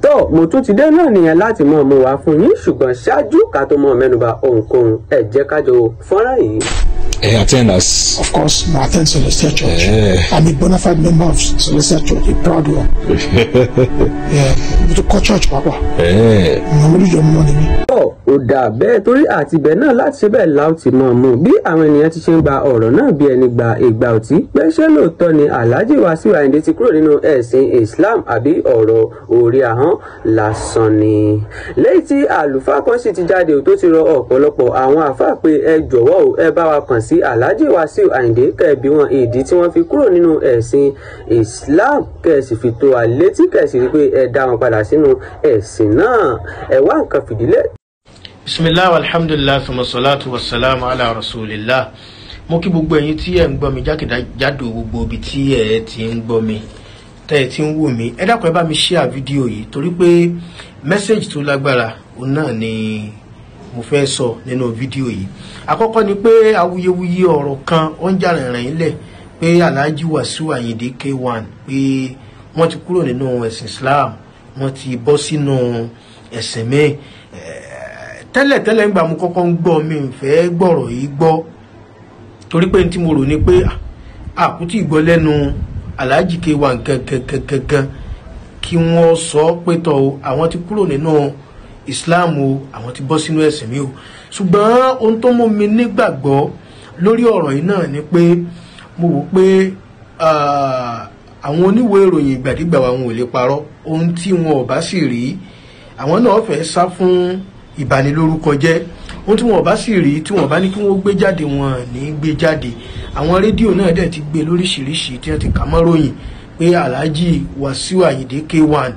tó mo tún ti dé náà nìyẹn láti mọ̀ mú wá fún yín ṣùgbọ́n ṣáájú ká tó mọ̀ mẹ́nubà ohunkóhun ẹ jẹ́ ká jọ fọ́nrán yìí. Attend us. Of course, I attend Celestial Church. I'm a bona fide member of Celestial Church, a proud one. To call church, Papa. Nobody your money. Ó dà bẹ́ẹ̀ torí àti bẹ́ẹ̀ náà láti ṣe bẹ́ẹ̀ láti mọ̀ mú bí àwọn ènìyàn ti ṣe ń gba ọ̀rọ̀ náà bí ẹni gba ìgbà òtí pé ṣé lóòótọ́ ni Alhaji Wasiu Ayinde ti kúrò nínú ẹ̀sìn Islam àbí ọ̀rọ̀ orí ahọ́n lásán ni. Lẹ́yìn tí àlùfáà kan sì ti jáde tó ti rọ ọ̀pọ̀lọpọ̀ àwọn àfáà pé ẹ jọ̀wọ́ ẹ bá wa kàn sí Alhaji Wasiu Ayinde kẹ́ẹ̀bí wọn ìdí tí wọ́n fi kúrò nínú ẹ̀sìn Islam kẹ́ẹ̀sì fi tó wa létí kẹ́ẹ̀sì rí pé ẹ dá wọn padà sínú ẹ̀sìn náà ẹ wá nǹkan fìdílé. Bismillah walhamdulillah thumma salatu wassalamu ala rasulillah. Mo kí gbogbo ẹ̀yin tí ẹ ń gbọ́ mi jákèjádò gbogbo ibi tí ẹ ti ń gbọ́ mi tẹ́ ẹ ti ń wò mí ẹ dákun ẹ bá mi share fídíò yìí torí pé message tó lágbára òun náà ni mo fẹ́ sọ nínú fídíò yìí. Àkọ́kọ́ ni pé awuyewuye ọ̀rọ̀ kan ó ń jà rìnrìn ilẹ̀ pé Alhaji Wasiu Ayinde K1 pé wọ́n ti kúrò nínú ẹ̀sìn Islam wọ́n ti bọ́ sínú ẹ̀sìn míì. Tẹ́lẹ̀ ńgbà mo kọ́kọ́ ń gbọ́ mi ń fẹ́ gbọ́rọ̀ yìí gbọ́ torí pé tí mo rò ní pé àkútì ìgbọ́ lẹ́nu Alhaji K1 gangan kí wọ́n sọ pé tọ́ àwọn ti kúrò nínú Islam o àwọn ti bọ́ sínú ẹ̀sìn mi o ṣùgbọ́n ohun tó mú mi nígbàgbọ́ lórí ọ̀rọ̀ yìí náà ni pé mo wò pé àwọn oníwèé ìròyìn ìgbàdígbà wa wọn ò lè parọ́ ohun tí wọn ò bá sì rí àwọn náà fẹ́ sá fún ìbanilórúkọ jẹ́ ohun tí wọn bá sì rí tí wọn bá ní kí wọn gbé jáde wọn ní gbé jáde. Àwọn rédíò náà dẹ̀ ti gbé lóríṣiríṣi tí wọ́n ti kà mọ́ ròyìn pé Alhaji Wasiu Ayinde K1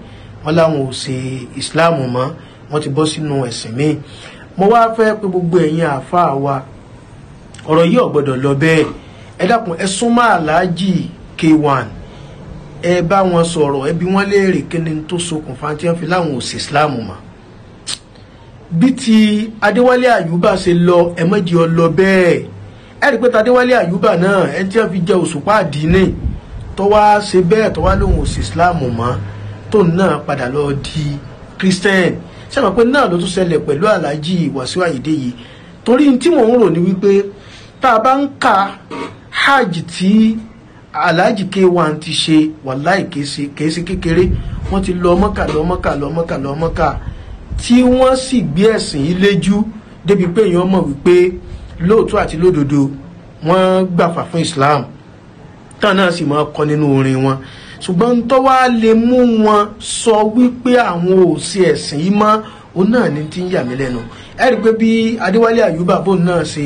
wọn láwọn ò ṣe Islam mọ́ wọ́n ti bọ́ sínú ẹ̀sìn míì. Mo wá fẹ́ pé gbogbo ẹ̀yin àáfàá wa ọ̀rọ̀ yìí ò gbọ́dọ̀ lọ bẹ́ẹ̀ ẹ dákun ẹ súnmọ́ Alhaji K1 ẹ bá wọn sọ̀rọ̀ ẹ bi wọ́n léèrè kí ni tó ṣokùnfà tí wọ́n fi láwọn ò ṣe Islam mọ́. Bí ti Adéwálé Àyùbá ṣe lọ ẹ mọ́jì ọ lọ bẹ́ẹ̀ ẹ rí pé Adéwálé Àyùbá náà ẹ tí wọ́n fi jẹ òṣùpá àdínì tó wá ṣe bẹ́ẹ̀ tó wá lóhun òsì Islam mọ́ tó náà padà lọ di Christian ṣé mọ̀ pé náà ló tún ṣẹlẹ̀ pẹ̀lú Alhaji Wasiu Ayinde yìí torí tí mò ń rò ní wípé tá a bá ń ka hajj tí Alhaji K1 ti ṣe wàláì kèése kékeré wọ́n ti lọ Mọ́kà tí wọ́n sì gbé ẹ̀sìn yìí léjú débi pé èèyàn mọ̀ wípé lóòótọ́ àti lódodo wọ́n gbàfà fún Islam tán náà sì máa kọ nínú orin wọn ṣùgbọ́n tó wá lè mú wọn sọ wípé àwọn ò sí ẹ̀sìn yìí mọ́ òun náà ní tí ń yà mí lẹ́nu. Ẹ rí pé bí Adéwálé Àyùbá bò náà ṣe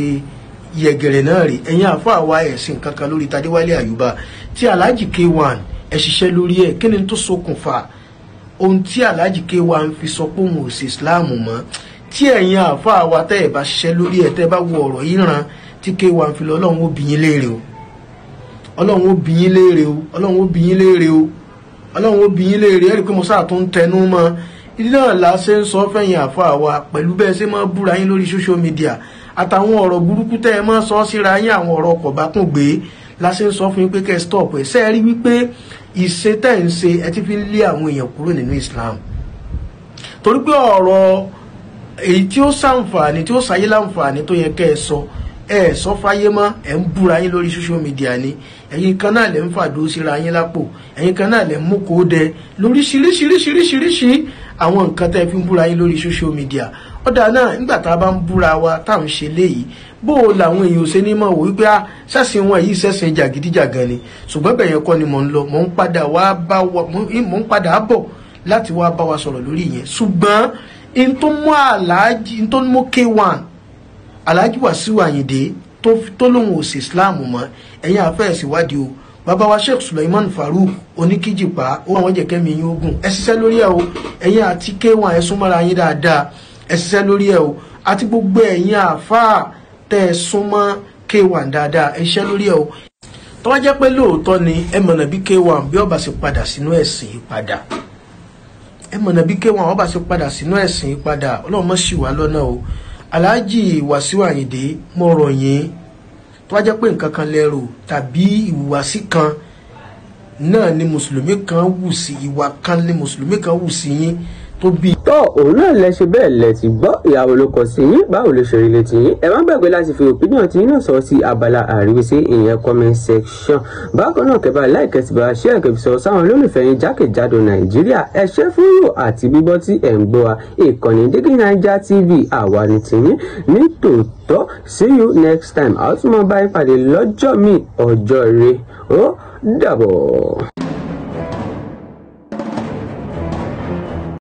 yẹ̀gẹ̀rẹ̀ náà rí ẹ̀yin àfáà wa ẹ̀sìn kankan lórí Adéwálé Àyùbá tí Alhaji K1 ẹ ṣiṣẹ́ lórí ẹ̀ kí ni tó ṣokùnfà ohun tí Alhaji K1 fi sọ pé òun ò sí Islam mọ́ tí ẹ̀yin àfáà wa tẹ́ ẹ̀ bá ṣiṣẹ́ lórí ẹ̀ tẹ́ bá wo ọ̀rọ̀ yìí ràn tí K1 fi lọ Ọlọ́run ó bi yín léèrè o Ọlọ́run ó bi yín léèrè o Ọlọ́run ó bi yín léèrè o Ọlọ́run ó bi yín léèrè ẹ rí pé mo sáà tó ń tẹnu mọ́ ìdí náà la ṣe ń sọ fẹ́yìn àfáà wa pẹ̀lú bẹ́ẹ̀ ṣe máa búra yín lórí social media àtàwọn ọ̀rọ̀ burúkú tẹ́ ẹ máa sọ síra yín àwọn ọ̀rọ̀ ọkọ̀ bá kún gbé la ṣe ń sọ fún yín pé kẹ́ stop ẹ̀ ṣe rí wípé ìṣe tẹ́ ń ṣe ẹ ti fi ń lé àwọn èèyàn kúrò nínú Islam torí pé ọ̀rọ̀ èyí tí ó ṣàǹfààní tí ó ṣayé láǹfààní tó yẹ kẹ́ ẹ sọ fáyé mọ́ ẹ ń búra yín lórí social media ni ẹ̀yin kan náà lè ń fàdó síra yín lápò ẹ̀yin kan náà lè ń mú kó dẹ lóríṣiríṣiríṣiríṣi àwọn nǹkan tẹ́ fi ń búra yín lórí social media. Ọ̀dà náà nígbà tá a bá ń búra wa tá à ń ṣe léyìí bó o làwọn èèyàn ò ṣe ní mọ̀ wò wípé ṣẹ́sìn wọn yìí ṣẹ́sìn jàgídíjàgan ni ṣùgbọ́n bẹ̀yẹn kọ́ ni mò ń lọ mò ń padà bọ̀ láti wá bá wa sọ̀rọ̀ lórí ìyẹn ṣùgbọ́n in tó mú K1 Alhaji Wasiu Ayinde tó lóhun ò sí Islam mọ́ ẹ̀yin àfẹ́ẹ̀sì wádìí o bàbá wa Sheikh Suleiman Farouk oníkíjìpá ó àwọn jẹ̀kẹ́mi yín ogun ẹ ṣiṣẹ́ lórí ẹ̀ o ẹ̀yin àti K1 ẹ súnmọ́ra yín dáadáa ẹ ṣiṣẹ́ lórí ẹ̀ o àti gbogbo ẹ̀yin àfáà tẹ́ ẹ súnmọ́ K1 dáadáa ẹ ṣiṣẹ́ lórí ẹ̀ o tó wá jẹ́ pé lóòótọ́ ni ẹ mọ̀nà bí K1 bí ó bá ṣe padà sínú ẹ̀sìn padà ẹ mọ̀nà bí K1 ó bá ṣe padà sínú ẹ̀sìn padà Ọlọ́run má ṣì wá lọ́nà o Alhaji Wasiu Ayinde mo rọ̀ yín tó wá jẹ́ pé nǹkan kan lẹ́rù tàbí ìhùwàsí kan náà ni mùsùlùmí kan wù sí ìwà kan ni mùsùlùmí kan wù sí yín tó bí. tọ́ òun náà lẹ ṣe bẹ́ẹ̀ lẹ ti gbọ́ ìyàwó ló kọ sí yín báwo ló ṣe rí létí yín ẹ má gbàgbé láti fi opinion tí yín náà sọ sí abala àríwísí ìyẹn comment section bákan náà kẹbà láìkẹ́ ti bá ṣé ẹ̀kẹ́ fi sọ sáwọn olólùfẹ́ yín jákèjádò nàìjíríà ẹ ṣé fún yò àti bíbọ́ tí ẹ̀ ń gbọ́ wa ìkànnì Dígí Naija TV àwa ni tiyín ní tòótọ́ see you next time àwọn tí mo bá yín pàdé lọ́jọ́ mi ọjọ́ ire ó dàbọ̀.